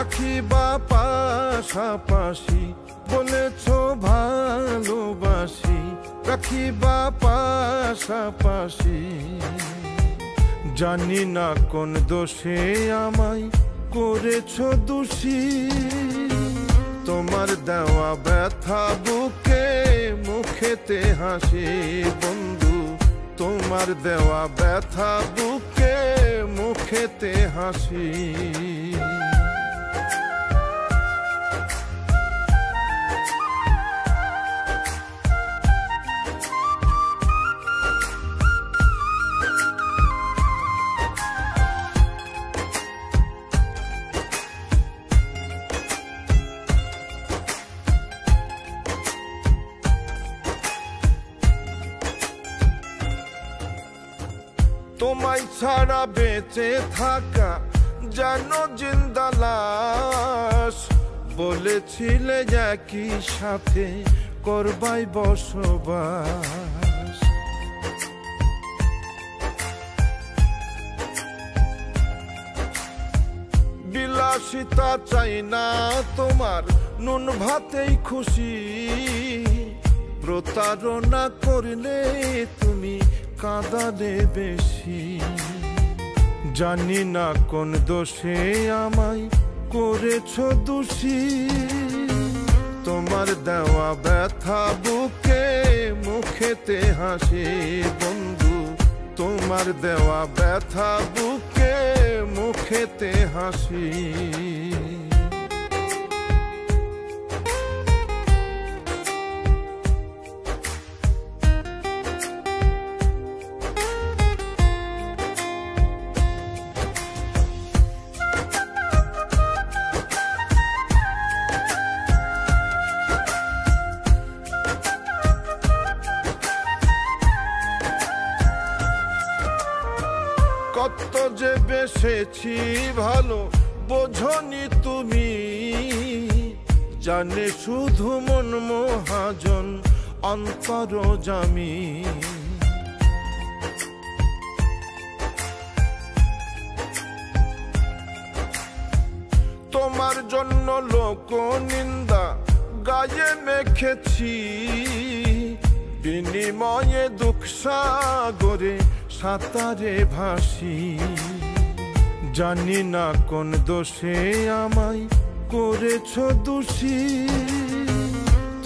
রাখিবা পাশাপাশি, বলেছ ভালোবাসি, রাখিবা পাশাপাশি। জানি না কোন দোষে আমায় করেছ দোষী, তোমার দেওয়া ব্যথা বুকে মুখেতে হাসি বন্ধু, তোমার দেওয়া ব্যথা বুকে মুখেতে হাসি। তোমায় ছাড়া বেঁচে থাকা যেন জিন্দা লাশ, বলেছিলে একই সাথে করবাই বসবাস। বিলাসিতা চাই না তোমার, নুন ভাতেই খুশি, প্রতারণা করলে তুমি কাঁদালে বেশি। জানি না কোন দোষে আমায় করেছ দোষী, তোমার দেওয়া ব্যথা বুকে মুখেতে হাসি বন্ধু, তোমার দেওয়া ব্যথা বুকে মুখেতে হাসি। কত যে বেসেছি ভালো বোঝনি তুমি, জানে শুধু মন মহাজন অন্তর জামি। তোমার জন্য লোক নিন্দা গায়ে মেখেছি, বিনিময়ে দুঃখ সাগরে সাঁতারে ভাসি। জানি না কোন দোষে আমায় করেছ দোষী,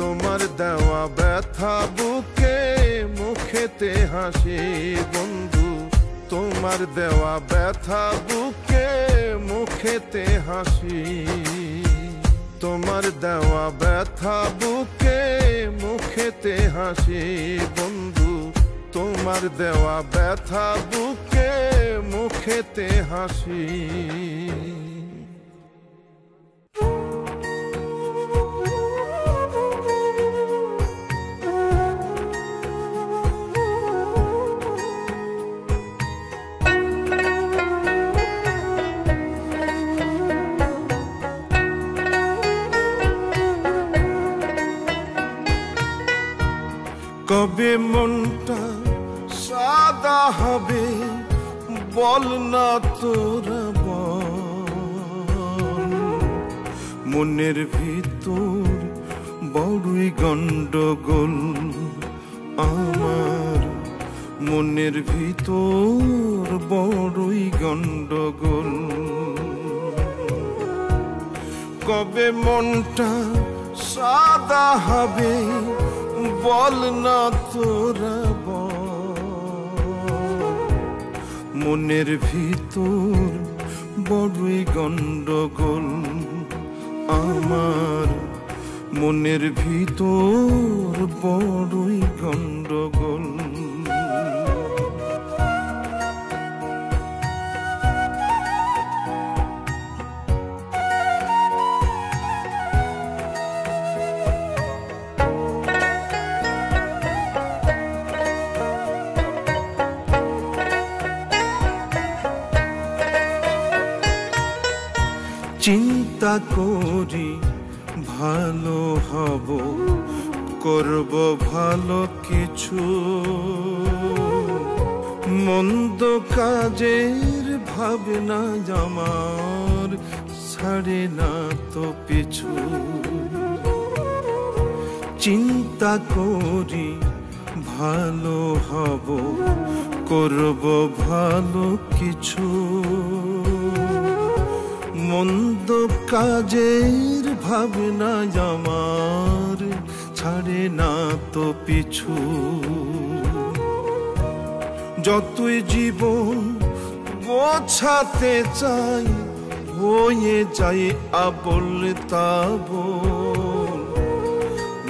তোমার দেওয়া ব্যথা বুকে মুখেতে হাসি বন্ধু, তোমার দেওয়া ব্যথা বুকে মুখেতে হাসি। তোমার দেওয়া ব্যথা বুকে মুখেতে হাসি বন্ধু, তোমার দেওয়া ব্যথা বুকে মুখেতে হাসি। কবে মনটা সাদা হবে বল না তোরা বল, মনের ভিতর বড়ই গন্ডগোল আমার, মনের ভিতর বড়ই গন্ডগোল। কবে মনটা সাদা হবে বল না তোরা বল, মনের ভিতর বড়ই গন্ডগোল আমার, মনের ভিতর বড়ই গন্ডগোল। চিন্তা করি ভালো হব, করব ভালো কিছু, মন্দ কাজের ভাবনা আমার ছাড়ে না তো পিছু। চিন্তা করি ভালো হব, করব ভালো কিছু। মন্দ কাজের ভাবনা আমার ছাড়ে না তো পিছু। যতই জীবন গোছাতে চাই, হয়ে যাই আবল তাবল।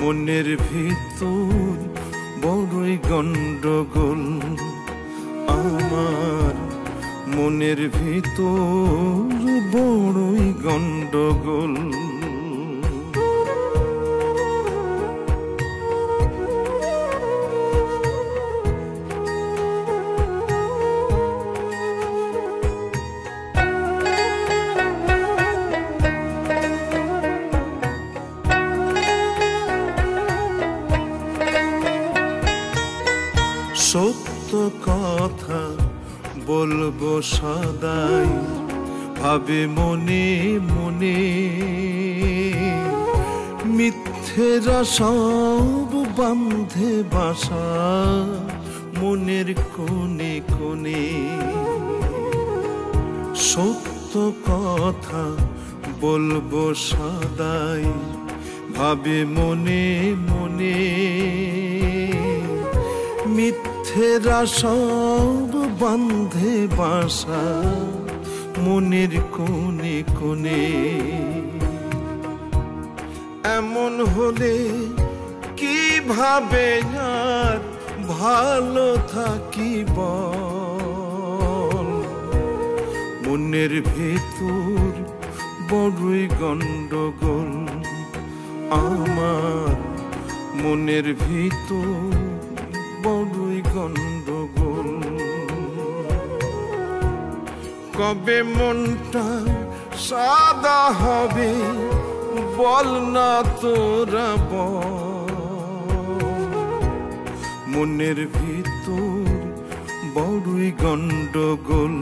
মনের ভিতর বড়ই গন্ডগোল আমার, মনের ভিতর বড়ই গন্ডগোল। সত্য কথা বলবো সদাই, ভাবে মনে মনে। মিথ্যেরা সব বাঁধে বাসা মনের কোণে কোণে। সত্য কথা বলবো সদাই, ভাবে মনে মনে। মিথ্যেরা সব বাঁধে বাসা মনের কোণে কোণে। এমন হলে কিভাবে আর ভালো থাকিব? মনের ভেতর বড়ই গন্ডগোল আমার, মনের ভিতর বড়ই গন্ডগোল। কবে মনটা সাদা হবে বল না তোরা বল। মনের ভিতর বড়ই গন্ডগোল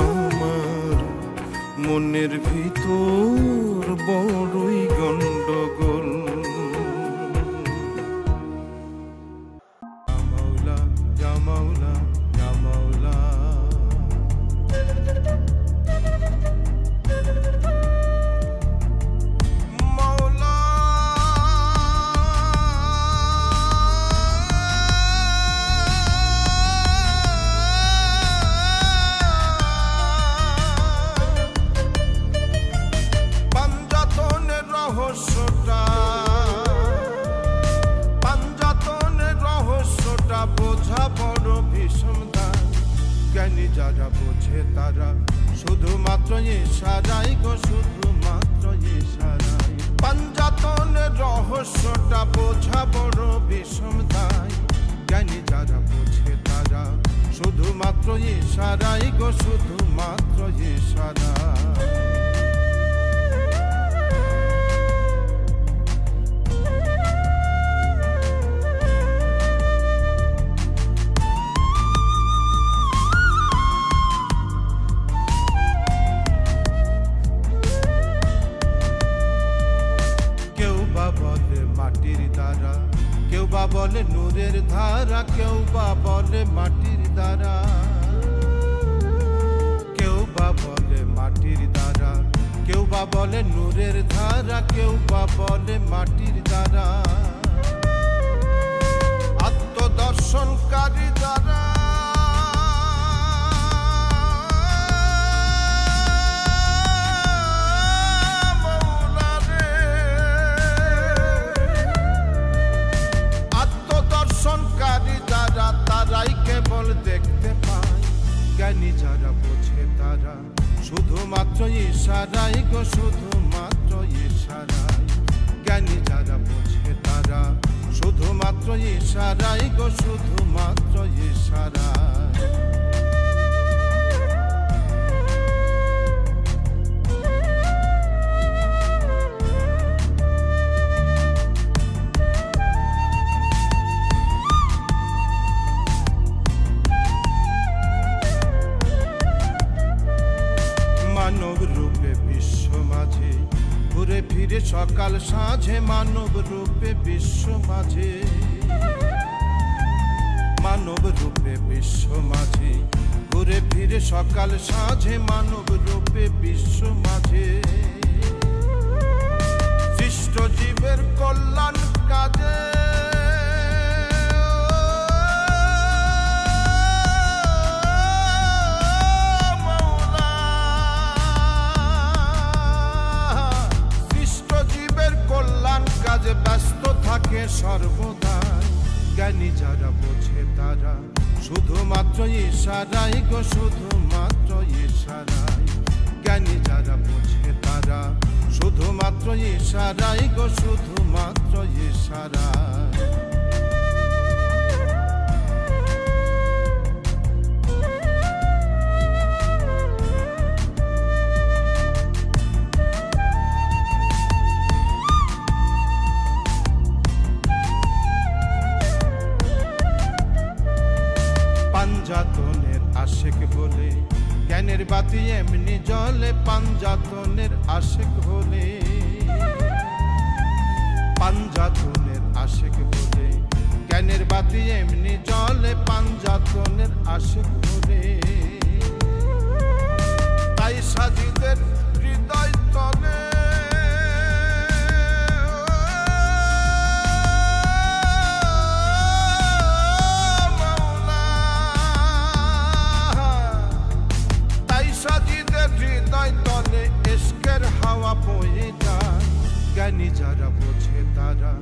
আমার, মনের ভিতর বড়ই গন্ডগোল। যারা বোঝে তারা শুধুমাত্র ইশারাই গো, শুধুমাত্র ইশারাই। পাঞ্জাতনের রহস্যটা বোঝা বড় বিষম দায়। জ্ঞানী যারা বোঝে তারা শুধুমাত্র ইশারাই গো, শুধুমাত্র ইশারাই। মাটির দ্বারা কেউ বা বলে নূরের ধারা, কেউ বা বলে মাটির দ্বারা। কেউ বা বলে মাটির দ্বারা, কেউ বা বলে নূরের ধারা, কেউ বা বলে মাটির দ্বারা। আত্মদর্শনকারী দ্বারা তারাই কেবল দেখতে পায়। জ্ঞানী যারা বোঝে তারা শুধুমাত্র ইশারাই গো, শুধুমাত্র ইশারাই। জ্ঞানী যারা বোঝে তারা শুধুমাত্র ইশারাই গো, শুধুমাত্র ইশারাই। মানব রূপে ফিরে সকাল সাঁঝে মানব রূপে বিশ্ব মাঝে, মানব রূপে বিশ্ব মাঝে, ঘুরে ফিরে সকাল সাঁঝে মানব রূপে বিশ্ব মাঝে। সৃষ্ট জীবের কল্যাণ কাজে কাজে ব্যস্ত থাকে সর্বদাই। জ্ঞানী যারা বোঝে তারা শুধুমাত্র ইশারাই গো, শুধুমাত্র ইশারাই। জ্ঞানী যারা বোঝে তারা শুধুমাত্র ইশারাই গো, শুধুমাত্র ইশারাই। পাঞ্জাতনের আশেক হলে জ্ঞানের বাতি এমনি জ্বলে, পাঞ্জাতনের আশেক হলে, পাঞ্জাতনের আশেক হলে জ্ঞানের বাতি এমনি জ্বলে, পাঞ্জাতনের আশেক হলে। তাই সাজিদের হৃদয় তলে হাওয়া বয়ে যায়। জ্ঞানী যারা বোঝে তারা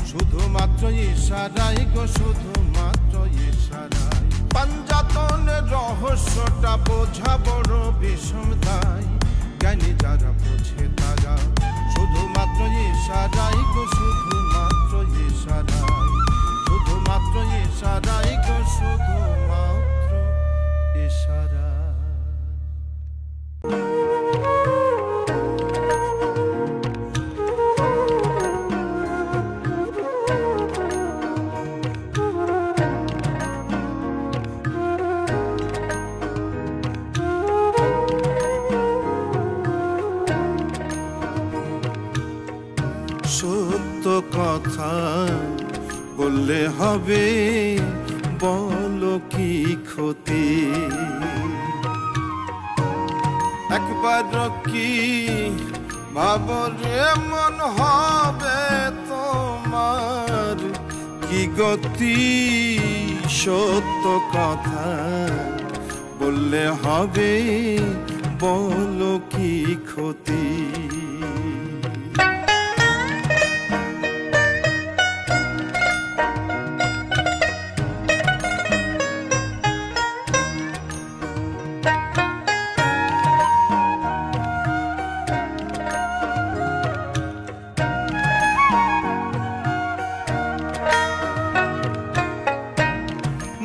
শুধুমাত্র ইশারাই গো, শুধুমাত্র ইশারাই। পাঞ্জাতনের রহস্যটা বোঝা বড় বিষম দায়। জ্ঞানী যারা বোঝে তারা শুধুমাত্র ইশারাই গো, শুধুমাত্র ইশারাই, শুধুমাত্র ইশারাই গো, শুধুমাত্র ইশারাই। সত্য কথা বললে হবে, বলো কি ক্ষতি? একবার কি ভাবরে মন হবে তোমার কি গতি? সত্য কথা বললে হবে, বলো কি ক্ষতি?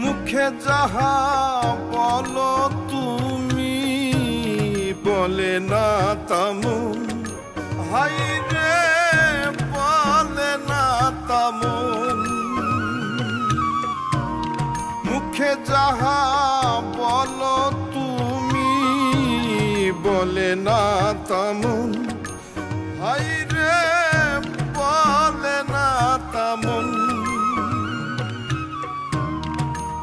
মুখে যাহা বলো তুমি, বলে না তেমন, হাই রে বলে না তেমন। মুখে যাহা বলো তুমি, বলে না তেমন, হাই রে বলে না তেমন।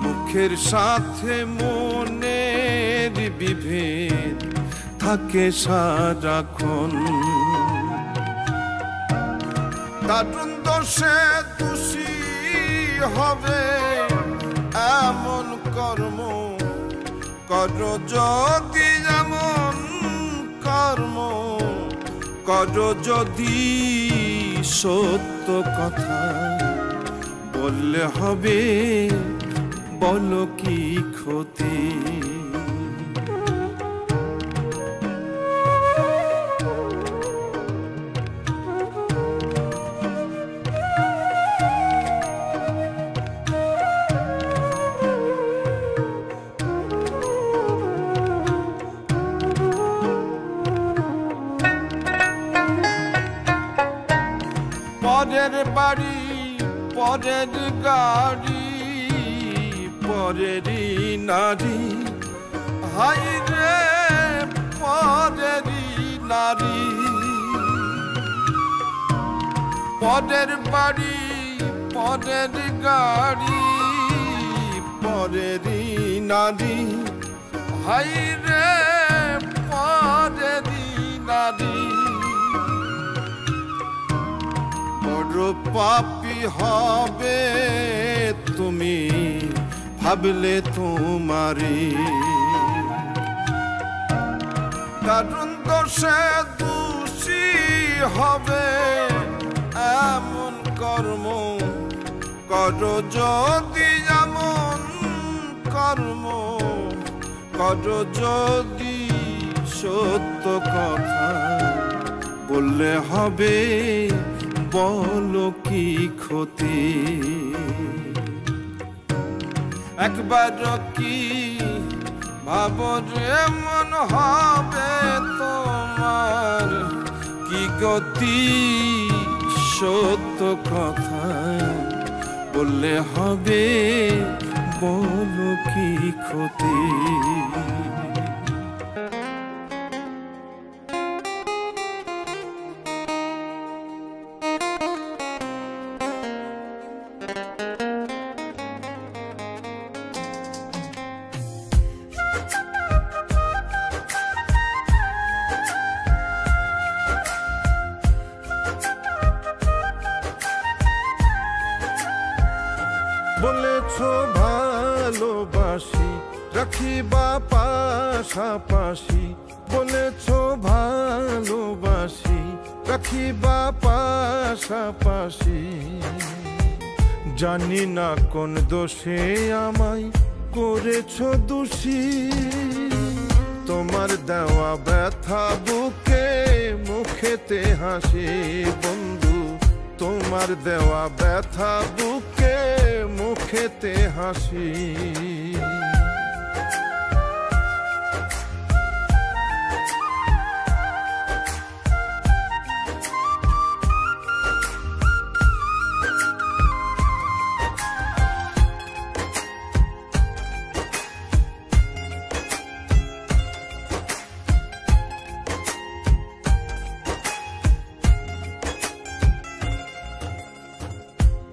মুখের সাথে মনের বিভেদ থাকে সারাক্ষণ। দারুণ দোষে দোষী হবে এমন কর্ম করো যদি, এমন কর্ম করো যদি। সত্য কথা বললে হবে, বলো কি ক্ষতি? পরের বাড়ি পরের গাড়ি পরেরই নারী, হাই রে পরেরই নারী। পরের বাড়ি পরের গাড়ি পরেরই নারী হাই রে পরেরই নারী বড় পাপী হবে তুমি ভাবলে তোমারি কারণ দোষে দোষী হবে এমন কর্ম করো যদি এমন কর্ম করো যদি সত্য কথা বললে হবে বলো কি ক্ষতি একবার কি ভাবো রে মন হবে তোমার কি গতি সত্য কথা বললে হবে বলো কি ক্ষতি বলেছো ভালোবাসি রাখিবা পাশাপাশি বলেছো ভালোবাসি রাখিবা পাশাপাশি জানি না কোন দোষে আমায় করেছো দোষী তোমার দেওয়া ব্যথা বুকে মুখেতে হাসি বন্ধু তোমার দেওয়া ব্যথা বুকে মুখেতে হাসি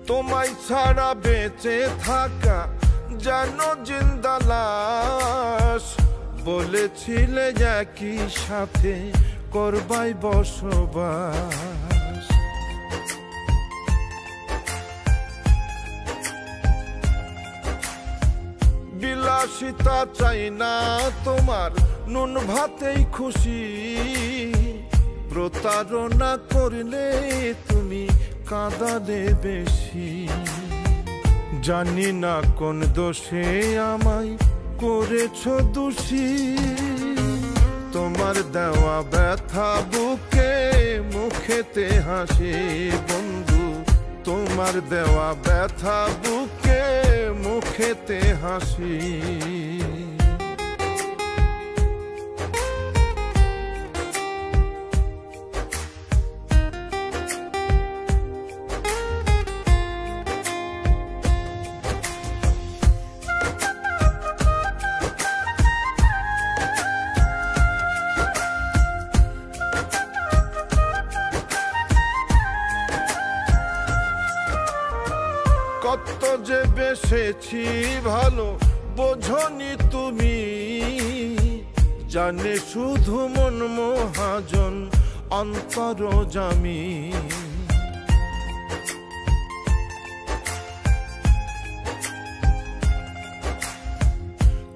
তোমায় ছাড়া বেঁচে থাকা যেন জিন্দা লাশ বলেছিলে একই সাথে করবাই বসবাস বিলাসিতা চাই না তোমার নুন ভাতেই খুশি প্রতারণা করলে তুমি কাঁদালে বেশি জানি না কোন দোষে আমায় করেছো দোষী তোমার দেওয়া ব্যথা বুকে মুখেতে হাসি বন্ধু তোমার দেওয়া ব্যথা বুকে মুখেতে হাসি কত যে বেসেছি ভালো বোঝনি তুমি জানে শুধু মন মহাজন অন্তর জামি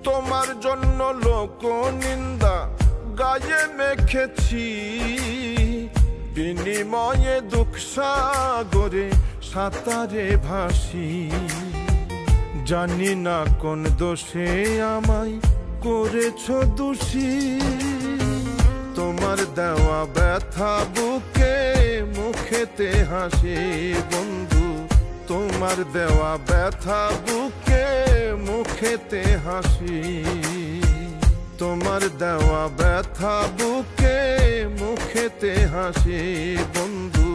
তোমার জন্য লোক নিন্দা গায়ে মেখেছি বিনিময়ে দুঃখ সাগরে সাঁতারে ভাসি জানি না কোন দোষে আমায় করেছো দোষী তোমার দেওয়া ব্যথা বুকে মুখেতে হাসি বন্ধু তোমার দেওয়া ব্যথা বুকে মুখেতে হাসি তোমার দেওয়া ব্যথা বুকে মুখেতে হাসি বন্ধু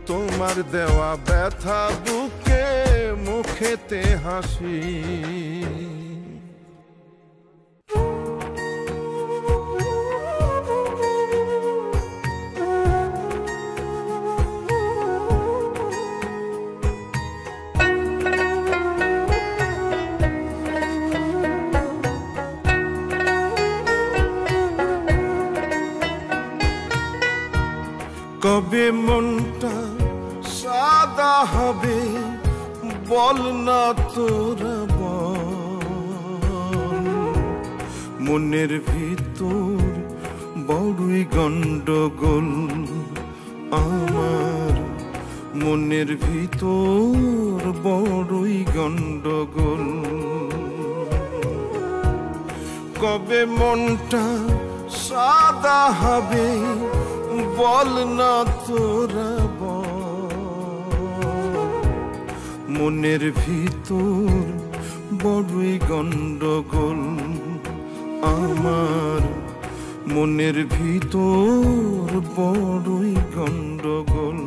তোমার দেওয়া ব্যথা বুকে মুখেতে হাসি কবে মনটা সাদা হবে বল না তোরা বল, মনের ভিতর বড়ই গন্ডগোল আমার, মনের ভিতর বড়ই গন্ডগোল। কবে মনটা সাদা হবে বল না তোরা বল, মনের ভিতর বড়ই গন্ডগোল আমার, মনের ভিতর বড়ই গন্ডগোল।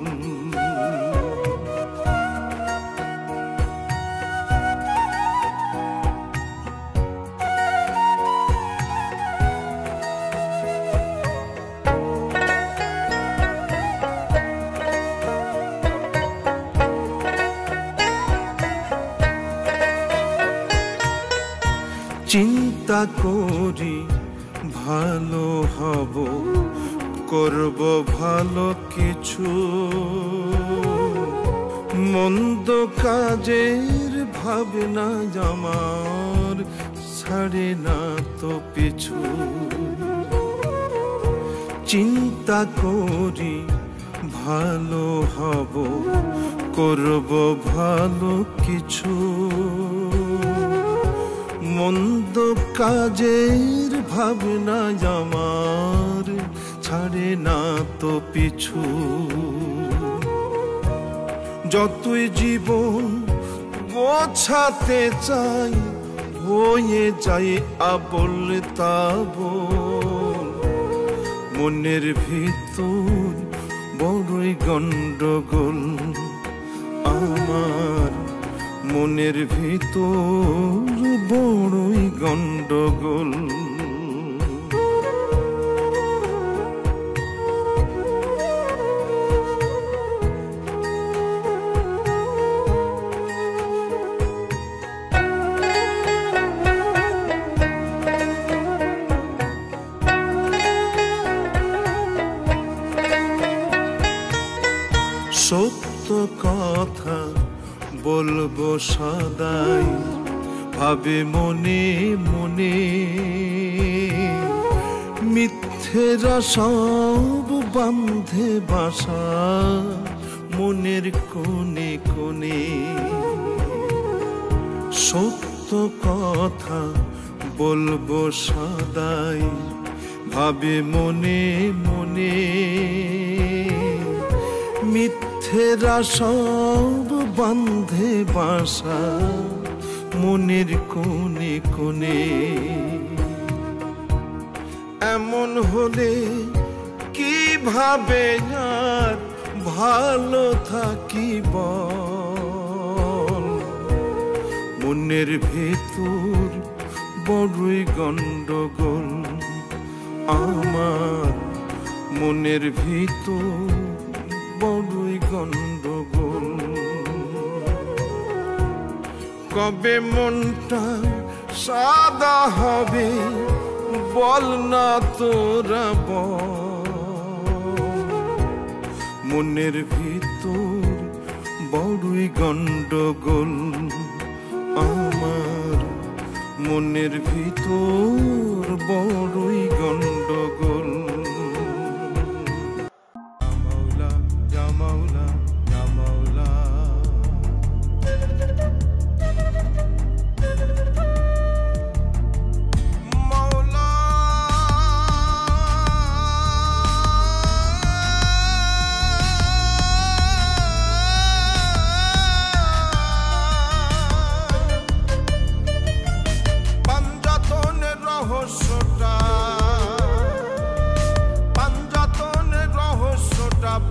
চিন্তা করি ভালো হব, করব ভালো কিছু, মন্দ কাজের ভাবনা আমার ছাড়ে না তো পিছু। চিন্তা করি ভালো হব, করব ভালো কিছু, মন্দ কাজের ভাবনা আমার ছাড়ে না তো পিছু। যতই জীবন গোছাতে চাই হয়ে যায় আবল তাবল, মনের ভিতর বড়ই গন্ডগোল আমার, মনের ভিতর বড়ই গন্ডগোল। সত্য কথা বলবো সদাই ভাবে মনে মনে, মিথ্যেরা সব বাঁধে বাসা মনের কোণে কোণে। সত্য কথা বলবো সদাই ভাবে মনে মনে, মিথ্যেরা সব বাঁধে বাসা মনের কোণে কোণে। এমন হলে কিভাবে আর ভালো থাকি বল, মনের ভেতর বড়ই গন্ডগোল আমার, মনের ভিতর বড়ই গন্ডগোল। কবে মনটা সাদা হবে বল না তোরা বল, মনের ভিতর বড়ই গন্ডগোল আমার, মনের ভিতর বড়ই গন্ডগোল।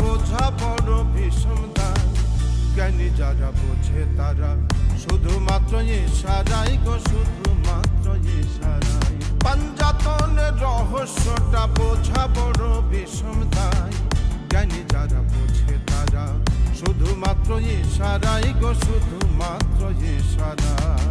বোঝা বড় ভীষণ দায়, জ্ঞানী যারা বোঝে তারা শুধুমাত্র ইশারাই গো, শুধুমাত্র ইশারাই। পাঞ্জাতনের রহস্যটা বোঝা বড় ভীষণ দায়, জ্ঞানী যারা বোঝে তারা শুধুমাত্র ইশারাই গো, শুধুমাত্র ইশারাই।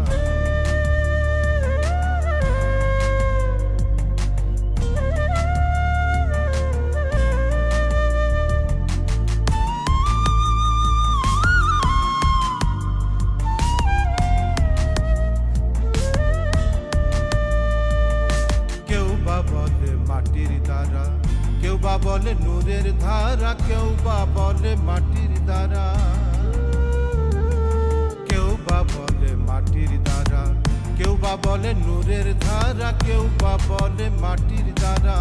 নূরের ধারা, কেউ বা বলে মাটির দ্বারা।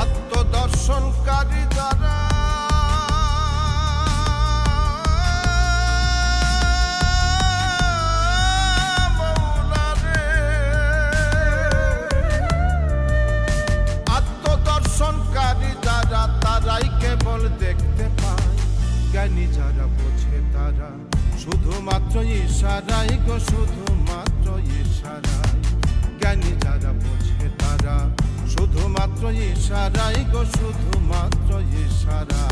আত্মদর্শনকারী দ্বারা তারাই কেবল দেখতে পায়, জ্ঞানী যারা বোঝে তারা শুধুমাত্র ইশারাই গো, শুধুমাত্র ইশারাই। জ্ঞানী যারা বোঝে তারা শুধুমাত্র ইশারাই গো, শুধুমাত্র ইশারাই।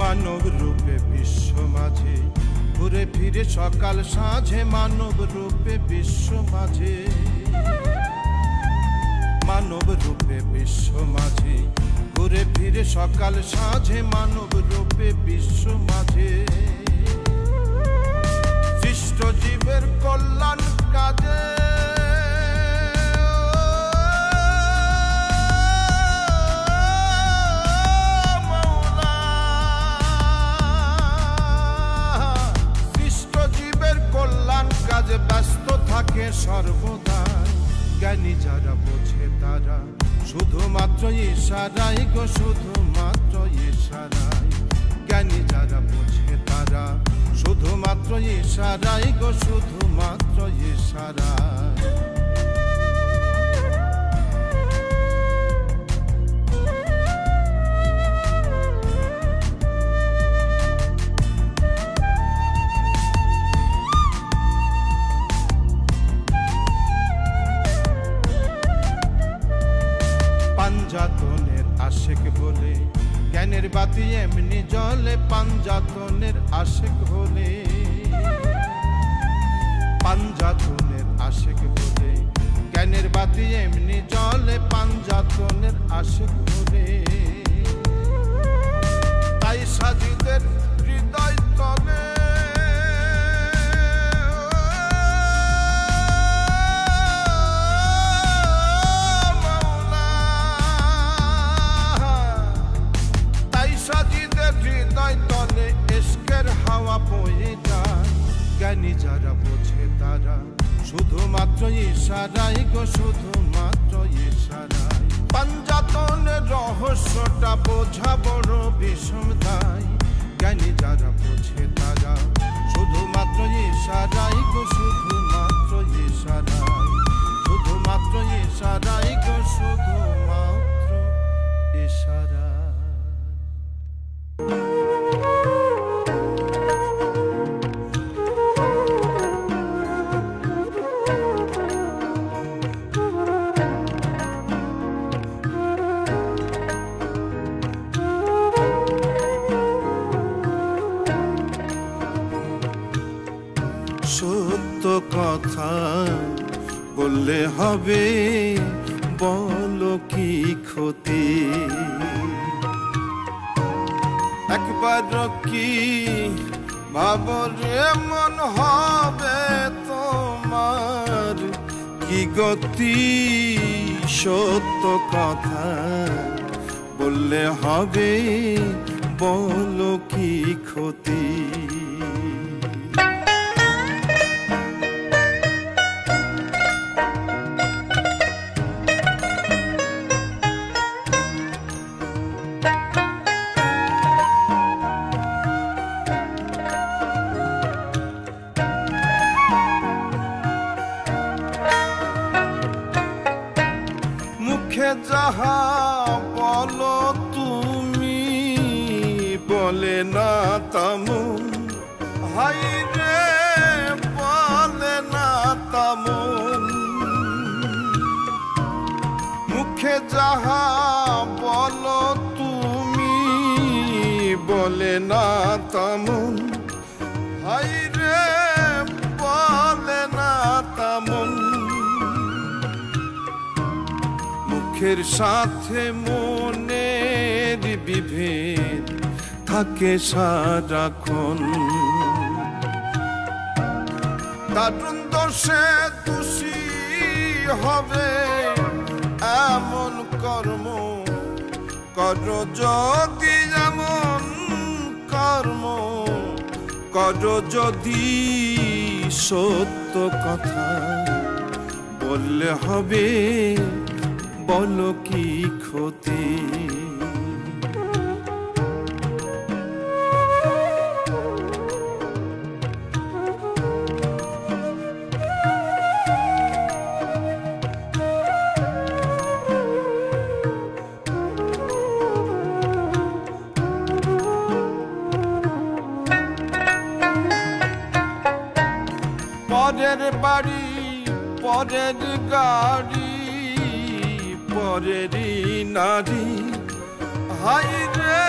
মানব রূপে বিশ্ব মাঝে ঘুরে ফিরে সকাল সাঁঝে, মানব রূপে বিশ্ব মাঝে, মানব রূপে বিশ্ব মাঝে ঘুরে ফিরে সকাল সাঁঝে, মানব রূপে বিশ্ব মাঝে। সৃষ্ট জীবের কল্যাণ কাজে ব্যস্ত থাকে সর্বদাই। জ্ঞানী যারা বোঝে তারা শুধুমাত্র ইশারাই গো, শুধুমাত্র ইশারাই। জ্ঞানী যারা বোঝে তারা শুধুমাত্র ইশারাই গো, শুধুমাত্র ইশারাই। পাঞ্জাতনের আশেক বলে জ্ঞানের বাতি এমনি জ্বলে, পাঞ্জাতনের আশেক বলে, পাঞ্জাতনের আশেক বলে জ্ঞানের বাতি এমনি জ্বলে, পাঞ্জাতনের আশেক বলে। তাই সাজিদের হৃদয় তলে হাওয়া বয়ে যায়। জ্ঞানী যারা বোঝে তারা শুধুমাত্র ইশারাই গো, শুধুমাত্র ইশারাই। পাঞ্জাতনের রহস্যটা বোঝা বড় বিষম দায়। জ্ঞানী যারা বোঝে তারা শুধুমাত্র ইশারাই গো, শুধুমাত্র ইশারাই, শুধুমাত্র ইশারাই গো, শুধুমাত্র ইশারাই। সত্য কথা বললে হবে, বলো কি ক্ষতি? একবার কি ভাবরে মন হবে তোমার কি গতি? সত্য কথা বললে হবে, বলো কি ক্ষতি? যাহা বলো তুমি, বলে না তেমন, হাই রে বলে না তেমন। মুখে যাহা বলো তুমি, বলে না তেমন, হাই রে বলে না তেমন। মুখের সাথে মনের বিভেদ থাকে সারাক্ষণ। দারুণ দোষে দোষী হবে এমন কর্ম করো যদি এমন কর্ম করো যদি সত্য কথা বললে হবে বলো কি ক্ষতি পরের বাড়ি পরের গাড়ি পরেরই নারী হাই রে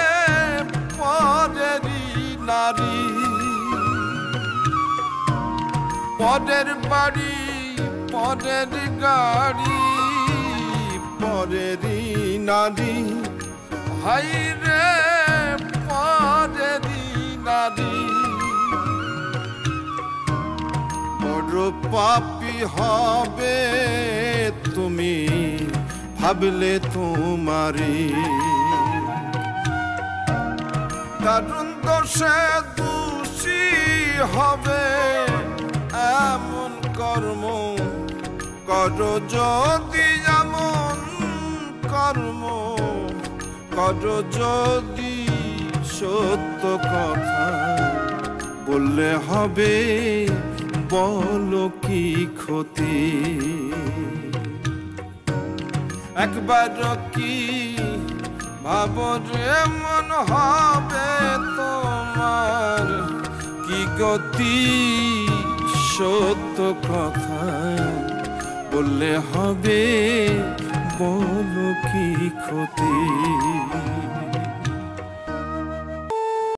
পরেরই নারী পরের বাড়ি পরের গাড়ি পরেরই নারী হাই রে পরেরই নারী পাপী হবে তুমি ভাবলে তোমারি দারুণ দোষে দোষী হবে এমন কর্ম করো যদি এমন কর্ম করো যদি সত্য কথা বললে হবে বলো কি ক্ষতি একবার কি ভাবো রে মন হবে তোমার কি গতি সত্য কথা বললে হবে বলো কি ক্ষতি